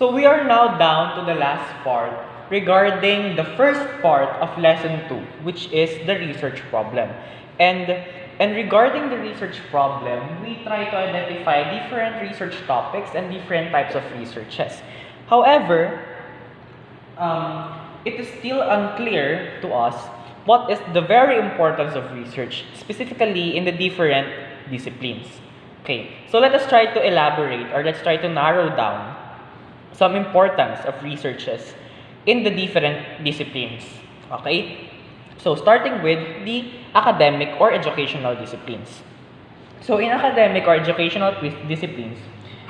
So we are now down to the last part regarding the first part of lesson 2, which is the research problem. And and regarding the research problem, we try to identify different research topics and different types of researches. However, it is still unclear to us what is the very importance of research, specifically in the different disciplines. Okay, so let us try to elaborate, or let's try to narrow down some importance of researches in the different disciplines. Okay? So starting with the academic or educational disciplines. So in academic or educational disciplines,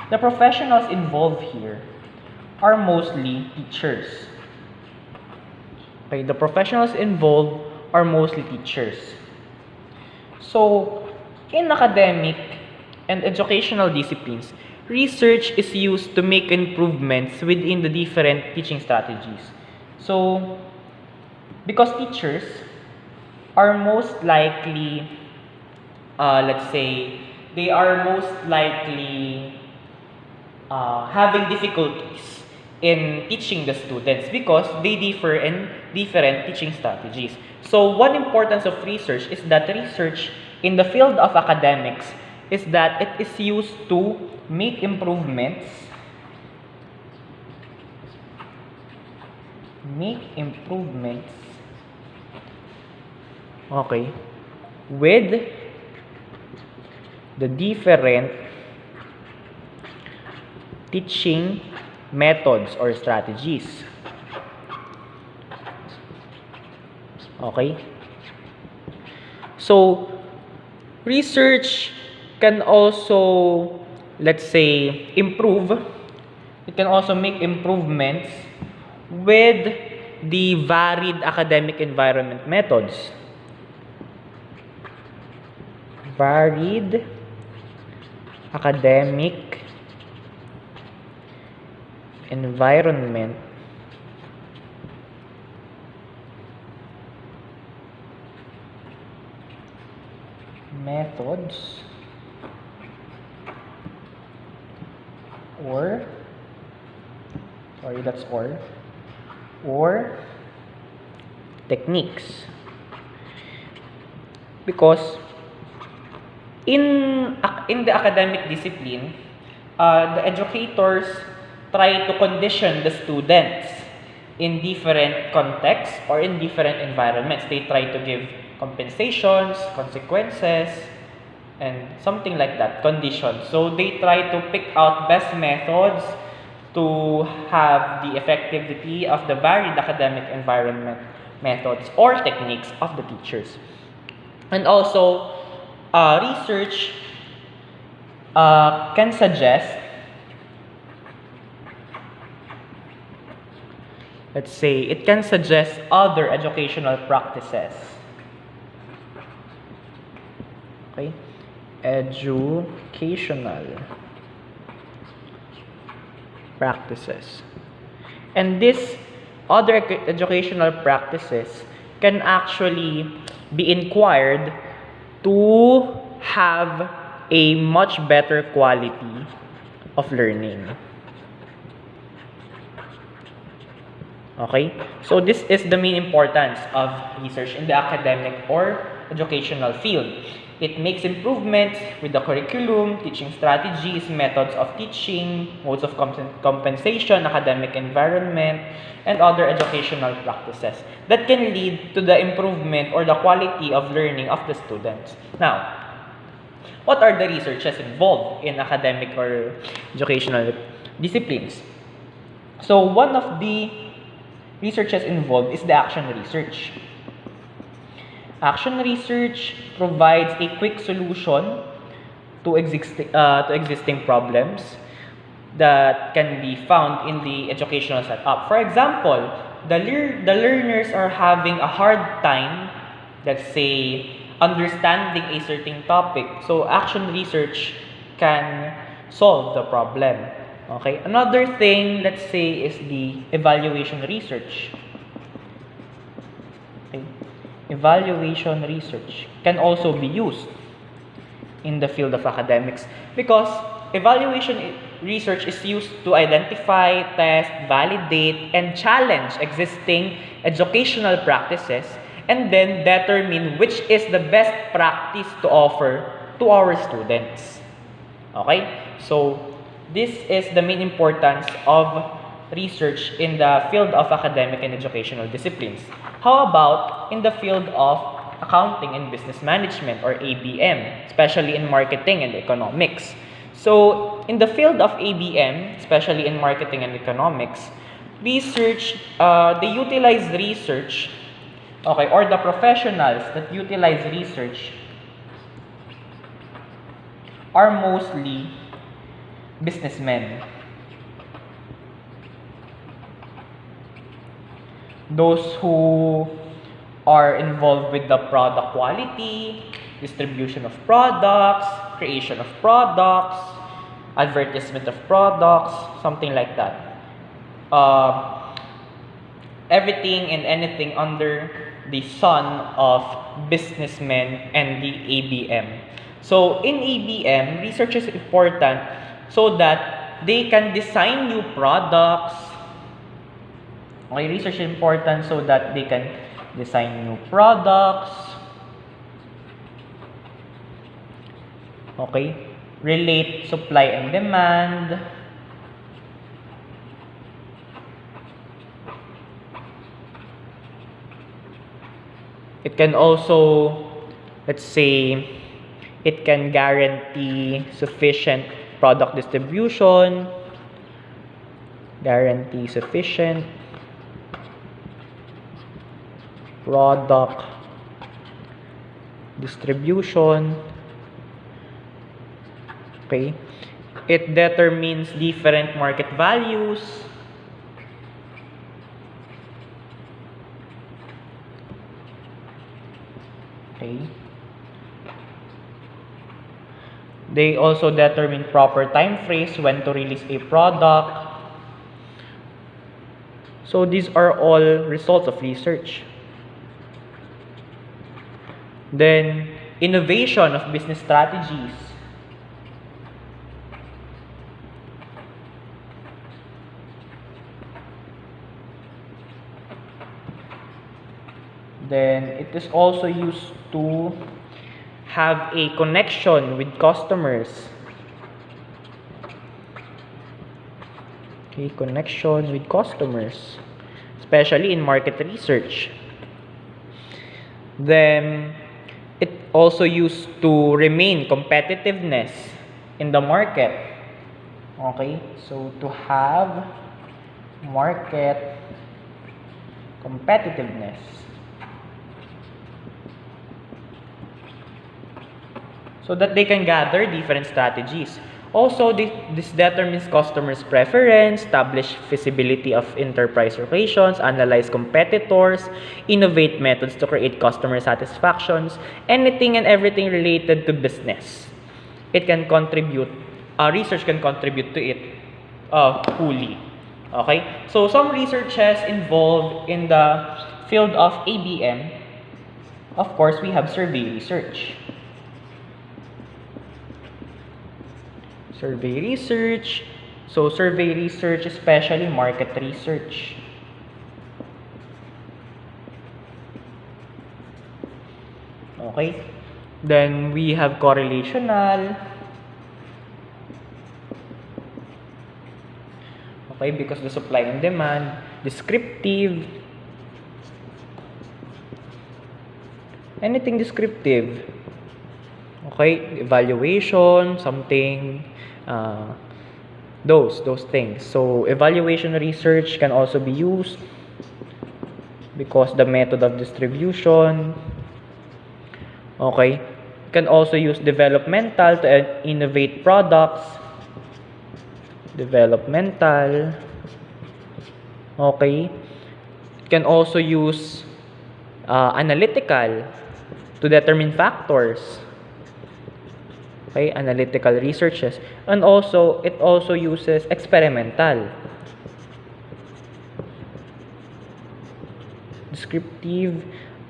the professionals involved here are mostly teachers. Okay, the professionals involved are mostly teachers. So in academic and educational disciplines, research is used to make improvements within the different teaching strategies. So, because teachers are most likely, let's say, they are most likely having difficulties in teaching the students because they differ in different teaching strategies. So, one importance of research is that research in the field of academics is that it is used to make improvements okay, with the different teaching methods or strategies. Okay? So, research can also, let's say, improve. It can also make improvements with the varied academic environment methods. Varied academic environment methods or techniques, because in the academic discipline, the educators try to condition the students in different contexts or in different environments. They try to give compensations, consequences, and something like that, conditions. So they try to pick out best methods to have the effectivity of the varied academic environment methods or techniques of the teachers. And also, research can suggest, let's say, it can suggest other educational practices. Okay? Educational practices. And these other educational practices can actually be inquired to have a much better quality of learning. Okay? So this is the main importance of research in the academic or educational field. It makes improvements with the curriculum, teaching strategies, methods of teaching, modes of compensation, academic environment, and other educational practices that can lead to the improvement or the quality of learning of the students. Now, what are the researches involved in academic or educational disciplines? So one of the researches involved is the action research. Action research provides a quick solution to existing problems that can be found in the educational setup. For example, the learners are having a hard time, let's say, understanding a certain topic. So action research can solve the problem. Okay. Another thing, let's say, is the evaluation research. Okay. Evaluation research can also be used in the field of academics because research is used to identify, test, validate, and challenge existing educational practices and then determine which is the best practice to offer to our students. Okay? So, this is the main importance of research in the field of academic and educational disciplines. How about in the field of accounting and business management or ABM, especially in marketing and economics? So, in the field of ABM, especially in marketing and economics, research, they utilize research, okay, or the professionals that utilize research are mostly businessmen. Those who are involved with the product quality, distribution of products, creation of products, advertisement of products, something like that. Everything and anything under the sun of businessmen and the ABM. So in ABM, research is important so that they can design new products. Okay, research is important so that they can design new products. Okay, relate supply and demand. It can also, let's say, it can guarantee sufficient product distribution, guarantee sufficient product distribution. Okay, it determines different market values. Okay, they also determine proper time frames when to release a product. So these are all results of research. Then, innovation of business strategies. Then, it is also used to have a connection with customers. Okay, connection with customers, especially in market research. Then, it also used to remain competitiveness in the market. Okay, so to have market competitiveness. So that they can gather different strategies. Also, this determines customers' preference, establish feasibility of enterprise relations, analyze competitors, innovate methods to create customer satisfactions, anything and everything related to business. It can contribute, research can contribute to it fully. Okay? So, some researches involved in the field of ABM, of course, we have survey research. Survey research. So, survey research, especially market research. Okay. Then, we have correlational. Okay, because the supply and demand. Descriptive. Anything descriptive. Okay, evaluation, something, those things. So evaluation research can also be used because the method of distribution. Okay, can also use developmental to innovate products. Developmental. Okay, can also use analytical to determine factors. Okay, analytical researches. And also, it also uses experimental. Descriptive.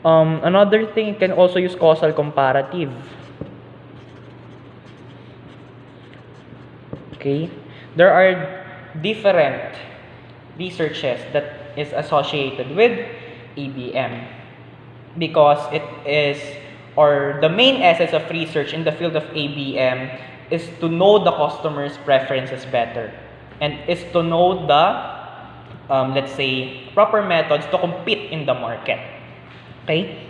Another thing, it can also use causal comparative. Okay? There are different researches that is associated with ABM because it is, or the main essence of research in the field of ABM is to know the customer's preferences better and is to know the let's say proper methods to compete in the market. Okay?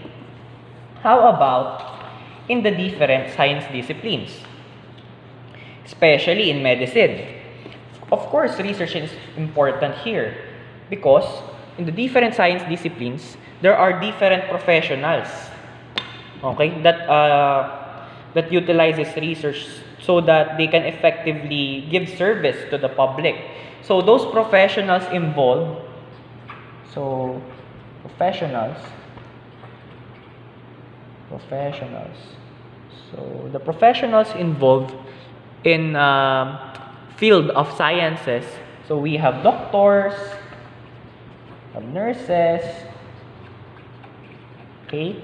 How about in the different science disciplines, especially in medicine? Of course, research is important here because in the different science disciplines, there are different professionals, okay, that utilizes research so that they can effectively give service to the public. So those professionals involved, so professionals. So the professionals involved in field of sciences. So we have doctors, nurses, okay?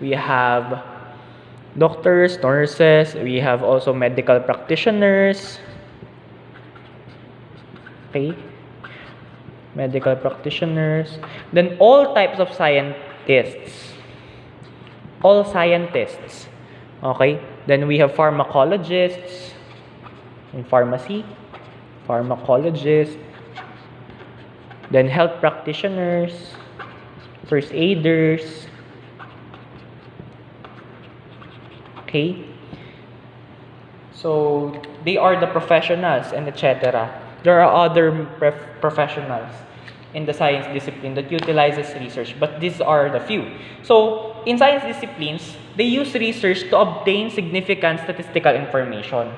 We have doctors, nurses, we have also medical practitioners, okay? Medical practitioners. Then all types of scientists. All scientists. Okay? Then we have pharmacologists in pharmacy, pharmacologists, then health practitioners, first aiders. Okay? So they are the professionals and etc. There are other professionals in the science discipline that utilizes research, but these are the few. So in science disciplines, they use research to obtain significant statistical information.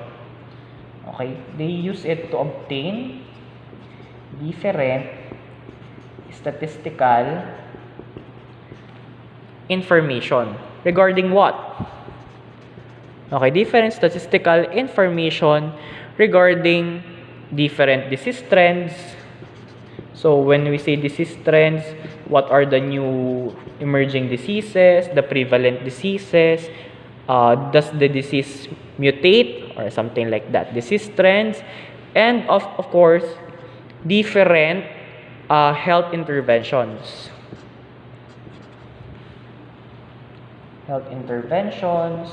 Okay? They use it to obtain different statistical information. Regarding what? Okay, different statistical information regarding different disease trends. So when we say disease trends, what are the new emerging diseases, the prevalent diseases, does the disease mutate or something like that, disease trends, and of course, different health interventions. Health interventions,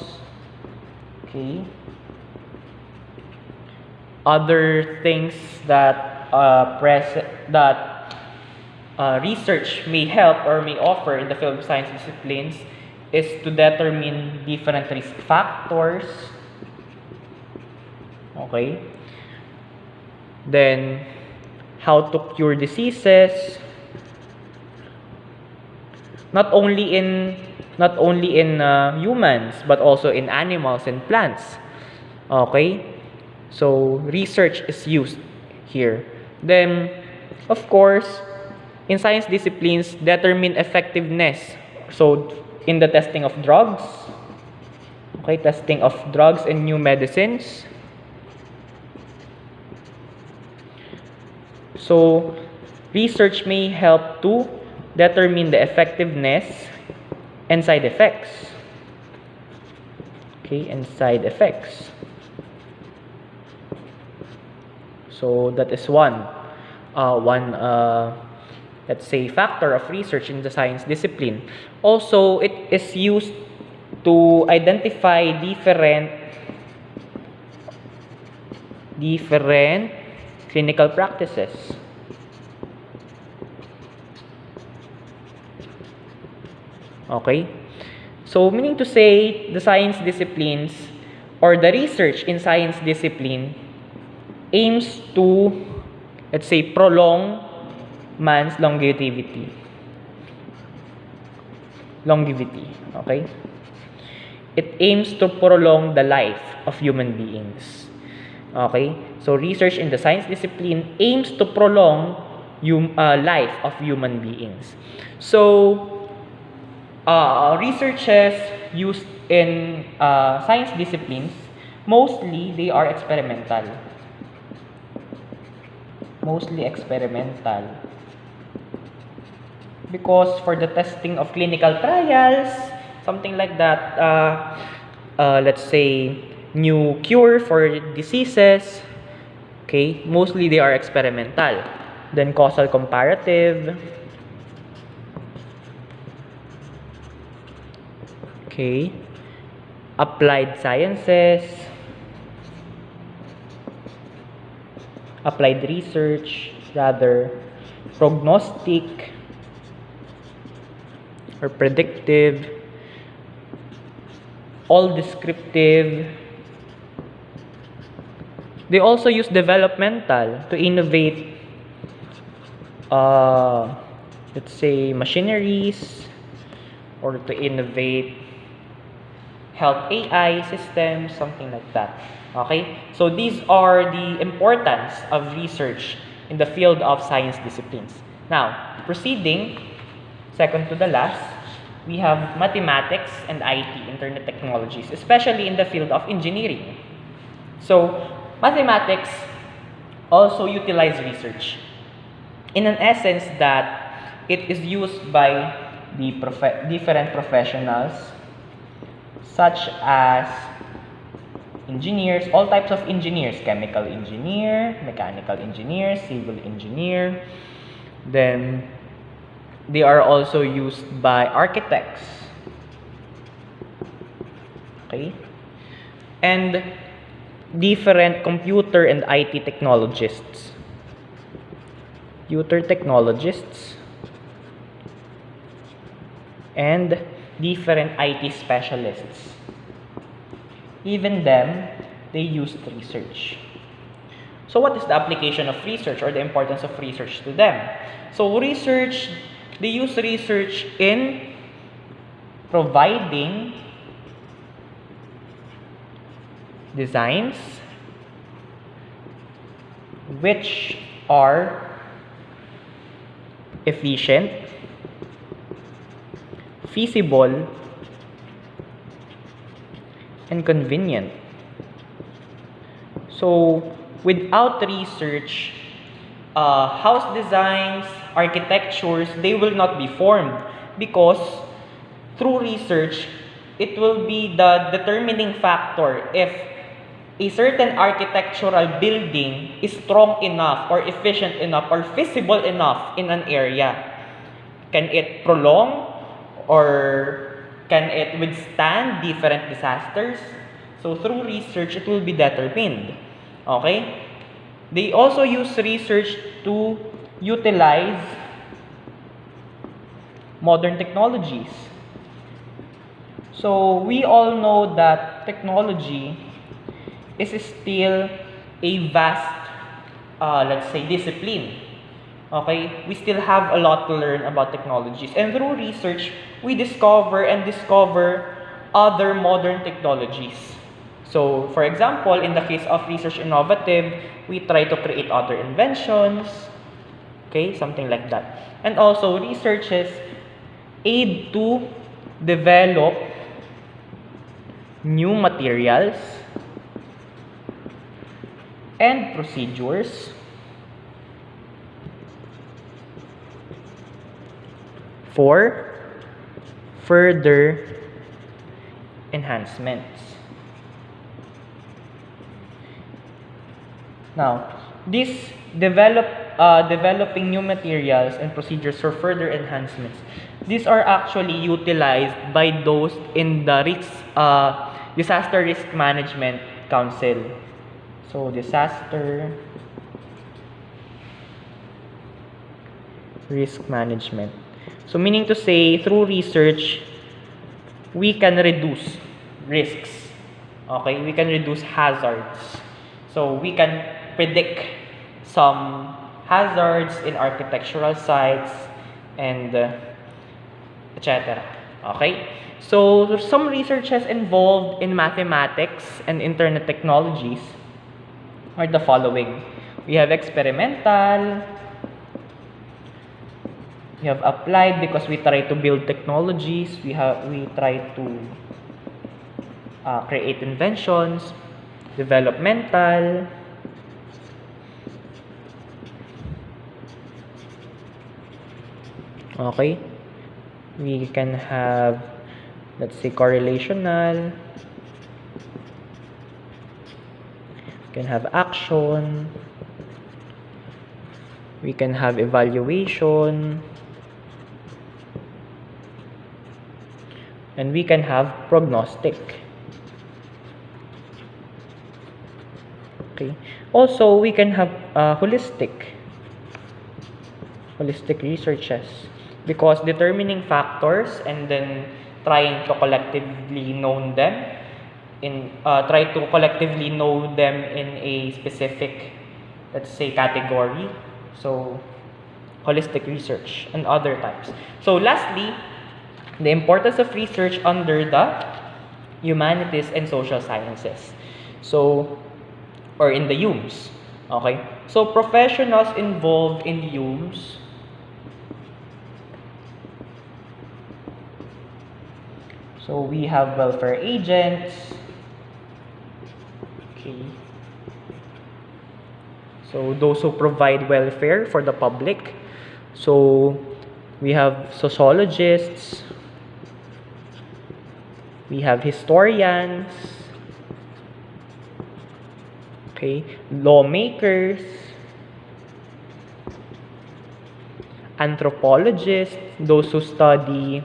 okay. Other things that research may help or may offer in the field of science disciplines is to determine different risk factors. Okay. Then, how to cure diseases. Not only in humans, but also in animals and plants. Okay. So research is used here. Then, of course, in science disciplines, determine effectiveness. So in the testing of drugs, okay, testing of drugs and new medicines. So research may help to determine the effectiveness and side effects. Okay, and side effects. So that is one let's say factor of research in the science discipline. Also, it is used to identify different clinical practices. Okay? So, meaning to say, the science disciplines or the research in science discipline aims to, let's say, prolong man's longevity. Okay? It aims to prolong the life of human beings. Okay? So, research in the science discipline aims to prolong life of human beings. So, researches used in science disciplines, mostly they are experimental. Because for the testing of clinical trials, something like that, let's say new cure for diseases, Okay, mostly they are experimental. Then causal comparative. Okay, applied sciences, applied research, rather, prognostic or predictive, all descriptive. They also use developmental to innovate, let's say, machineries, or to innovate health AI systems, something like that. Okay? So these are the importance of research in the field of science disciplines. Now, proceeding, second to the last, we have mathematics and IT, internet technologies, especially in the field of engineering. So, mathematics also utilize research in an essence that it is used by the different professionals such as engineers, all types of engineers, chemical engineer, mechanical engineer, civil engineer. Then they are also used by architects. Okay? And different computer and IT technologists. Computer technologists and different IT specialists. Even them, they used research. So what is the application of research or the importance of research to them? So research, they use research in providing designs which are efficient, feasible, and convenient. So, without research, house designs, architectures, they will not be formed because through research, it will be the determining factor if a certain architectural building is strong enough or efficient enough or feasible enough in an area. Can it prolong or can it withstand different disasters? So through research, it will be determined. Okay? They also use research to utilize modern technologies. So we all know that technology is still a vast, let's say, discipline. Okay? We still have a lot to learn about technologies. And through research, we discover other modern technologies. So, for example, in the case of Research Innovative, we try to create other inventions. Okay? Something like that. And also, researches aid to develop new materials and procedures for further enhancements. Now, developing new materials and procedures for further enhancements, these are actually utilized by those in the Disaster Risk Management Council. So, disaster risk management. So, meaning to say, through research, we can reduce risks. Okay? We can reduce hazards. So, we can predict some hazards in architectural sites and etc. Okay? So, some researches involved in mathematics and internet technologies are the following. We have experimental, we have applied because we try to build technologies, we try to create inventions, developmental, okay, we can have, let's say, correlational, we can have action, We can have evaluation. And we can have prognostic. Okay. Also, we can have holistic researches, because determining factors and then trying to collectively know them in a specific, let's say, category. So holistic research and other types. So lastly, the importance of research under the humanities and social sciences. So, or in the UMS. Okay? So professionals involved in UMS So we have welfare agents. Okay. So those who provide welfare for the public. So we have sociologists. We have historians. Okay, lawmakers, anthropologists, those who study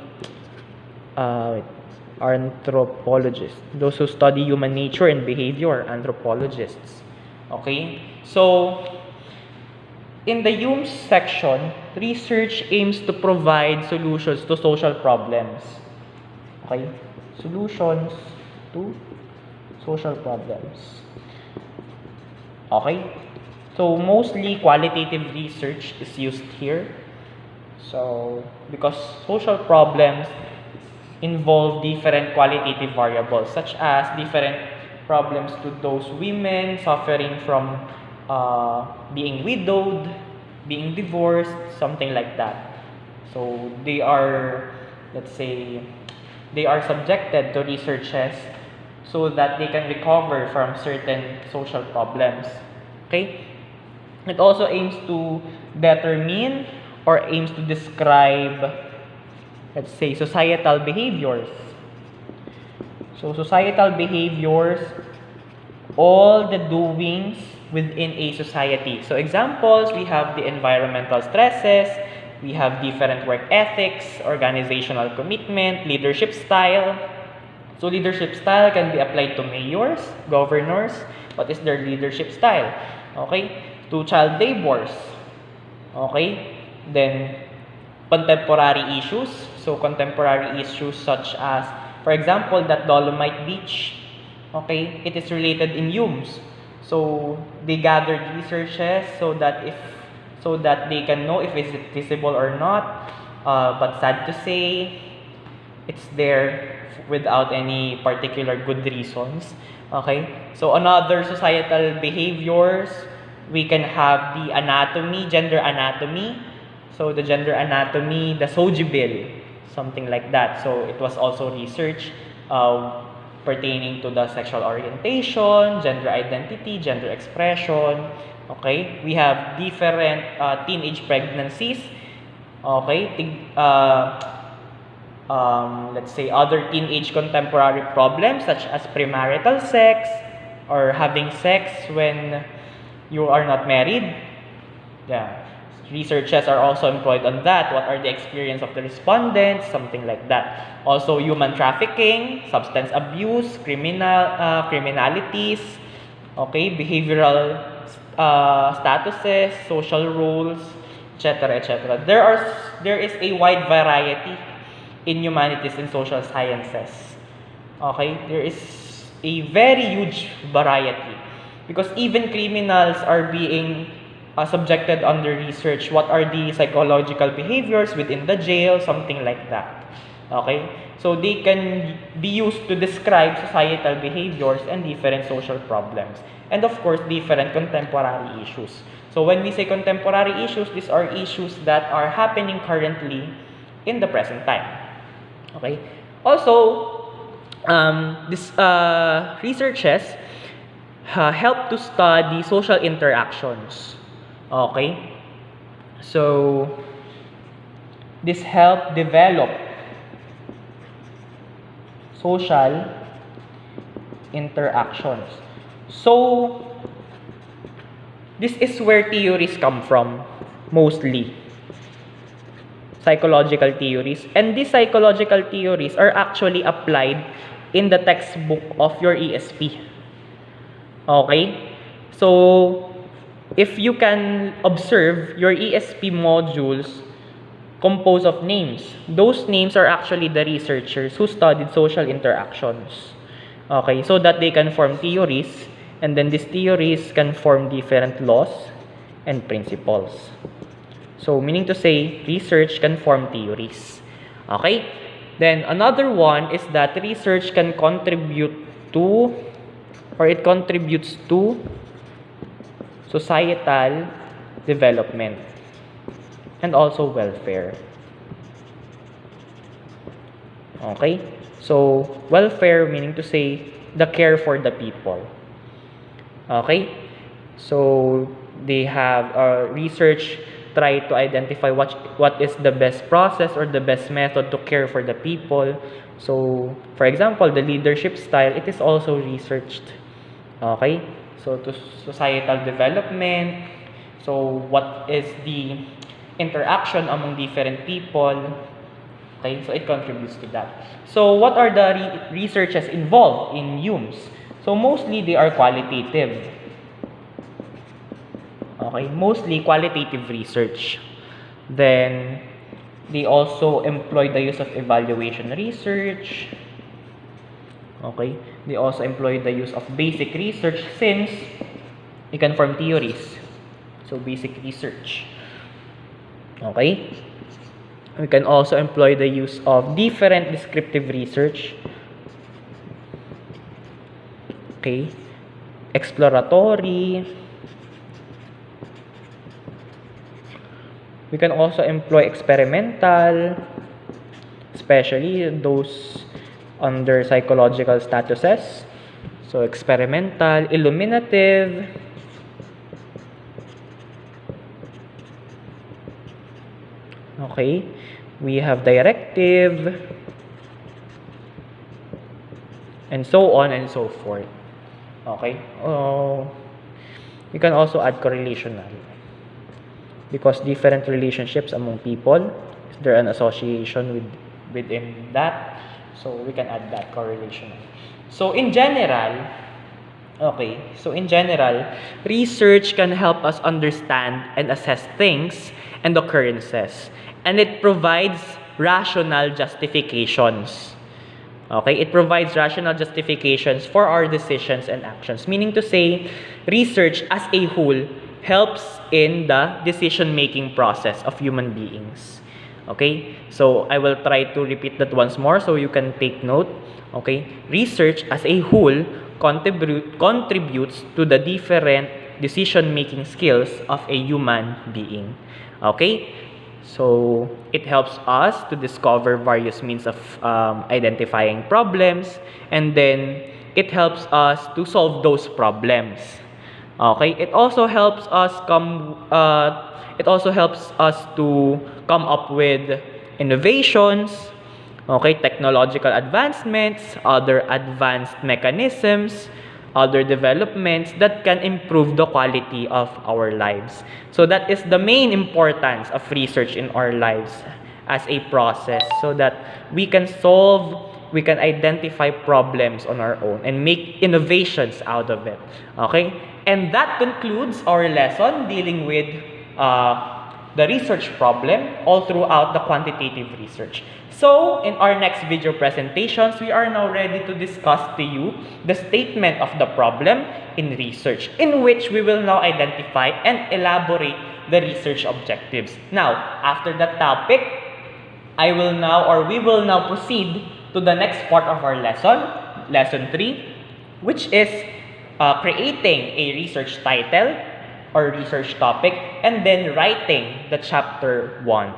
anthropologists, those who study human nature and behavior, anthropologists. Okay, so in the UMS section, research aims to provide solutions to social problems. Okay, solutions to social problems. Okay, so mostly qualitative research is used here. So because social problems involve different qualitative variables, such as different problems to those women suffering from being widowed, being divorced, something like that. So they are, let's say, they are subjected to researches so that they can recover from certain social problems. Okay? It also aims to determine or aims to describe, let's say, societal behaviors. So societal behaviors, all the doings within a society. So examples, we have the environmental stresses, we have different work ethics, organizational commitment, leadership style. So leadership style can be applied to mayors, governors. What is their leadership style? Okay, to child labors. Okay, then contemporary issues. So contemporary issues such as, for example, that Dolomite Beach. Okay, it is related in UMS. So they gathered researches so that they can know if it's visible or not. But sad to say, it's there without any particular good reasons. Okay, so another societal behaviors, we can have the anatomy, gender anatomy. So the gender anatomy, the Soji Bill, something like that. So it was also research pertaining to the sexual orientation, gender identity, gender expression. Okay, we have different teenage pregnancies. Okay, let's say other teenage contemporary problems such as premarital sex or having sex when you are not married. Yeah. Researchers are also employed on that. What are the experience of the respondents? Something like that. Also, human trafficking, substance abuse, criminalities, okay, behavioral statuses, social roles, etc., etc. There is a wide variety in humanities and social sciences. Okay, there is a very huge variety because even criminals are being subjected under research. What are the psychological behaviors within the jail, something like that. Okay, so they can be used to describe societal behaviors and different social problems, and of course different contemporary issues. So when we say contemporary issues, these are issues that are happening currently in the present time. Okay, also these researches help to study social interactions. Okay, so this help develop social interactions. So this is where theories come from. mostly psychological theories, and these psychological theories are actually applied in the textbook of your ESP. Okay? So, if you can observe, your ESP modules composed of names. Those names are actually the researchers who studied social interactions. Okay, so that they can form theories, and then these theories can form different laws and principles. So, meaning to say, research can form theories. Okay? Then, another one is that research can contribute to, or it contributes to, societal development and also welfare. Okay? So, welfare meaning to say, the care for the people. Okay? So, they have research try to identify what is the best process or the best method to care for the people. So, for example, the leadership style, it is also researched. Okay? So, to societal development. So, what is the interaction among different people? Okay? So, it contributes to that. So, what are the researches involved in HUMSS? So, mostly they are qualitative. Okay, mostly qualitative research. Then, they also employ the use of evaluation research. Okay, they also employ the use of basic research since you can form theories. So, basic research. Okay, we can also employ the use of different descriptive research. Okay, exploratory. We can also employ experimental, especially those under psychological statuses. So, experimental, illuminative, okay, we have directive, and so on and so forth. Okay, you can also add correlational. Because different relationships among people, is there an association within that? So we can add that correlation. So in general, research can help us understand and assess things and occurrences, and it provides rational justifications. Okay, it provides rational justifications for our decisions and actions. Meaning to say, research as a whole helps in the decision-making process of human beings. Okay? So, I will try to repeat that once more so you can take note. Okay? Research as a whole contributes to the different decision-making skills of a human being. Okay? So, it helps us to discover various means of identifying problems, and then it helps us to solve those problems. Okay, it also helps us to come up with innovations, okay, technological advancements, other advanced mechanisms, other developments that can improve the quality of our lives. So that is the main importance of research in our lives as a process, so that we can identify problems on our own and make innovations out of it. Okay? And that concludes our lesson dealing with the research problem all throughout the quantitative research. So, in our next video presentations, we are now ready to discuss to you the statement of the problem in research, in which we will now identify and elaborate the research objectives. Now, after that topic, we will now proceed to the next part of our lesson, lesson 3, which is creating a research title or research topic, and then writing the chapter 1.